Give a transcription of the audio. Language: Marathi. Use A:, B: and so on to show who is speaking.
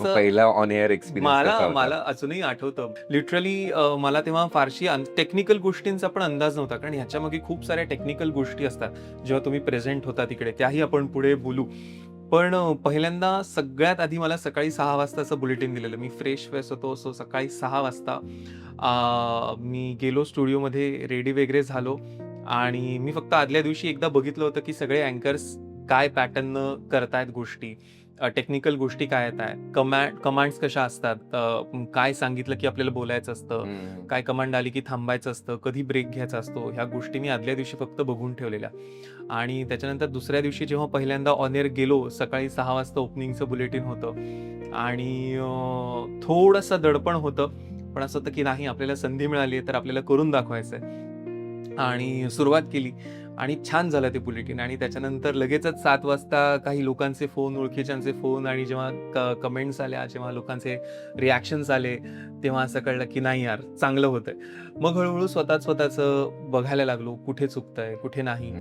A: पहिला ऑन एअर एक्सपिरियन्स
B: मला
A: कसा होता?
B: मला अजूनही आठवतं. लिटरली मला तेव्हा फारशी टेक्निकल गोष्टींचा पण अंदाज नव्हता. कारण ह्याच्यामागे खूप साऱ्या टेक्निकल गोष्टी असतात. जेव्हा तुम्ही प्रेझेंट होता तिकडे, त्याही आपण पुढे बोलू. पण पहिल्यांदा सगळ्यात आधी मला सकाळी 6 वाजताचं बुलेटिन दिलेलं. मी फ्रेश होतो. सो सकाळी 6 वाजता मी गेलो स्टुडिओमध्ये, रेडी वगैरे झालो आणि मी फक्त आदल्या दिवशी एकदा बघितलं होतं, की सगळे अँकर्स काय पॅटर्ननं करतायत गोष्टी. टेक्निकल गोष्टी काय आहेत, कमांड्स कशा असतात, काय सांगितलं की आपल्याला बोलायचं असतं,
A: हं.
B: काय कमांड आली की थांबायचं असतं, कधी ब्रेक घ्यायचा असतो, ह्या गोष्टी मी आदल्या दिवशी फक्त बघून ठेवलेल्या. आणि त्याच्यानंतर दुसऱ्या दिवशी जेव्हा पहिल्यांदा ऑन एअर गेलो, सकाळी 6 वाजता ओपनिंगचं बुलेटिन होतं आणि थोडंसं दडपण होतं. पण असं होतं की नाही, आपल्याला संधी मिळाली आहे तर आपल्याला करून दाखवायचंय. आणि सुरुवात केली आणि छान झालं ते बुलेटिन आणि त्याच्यानंतर लगेचच 7 वाजता काही लोकांचे फोन, ओळखीच्यांचे फोन आणि जेव्हा कमेंट्स आल्या, जेव्हा लोकांचे रिएक्शन्स आले, तेव्हा असं कळलं की नाही यार, चांगलं होतंय. मग हळू-हळू स्वतःचं बघायला लागलो, कुठे चुकतंय, कुठे नाही.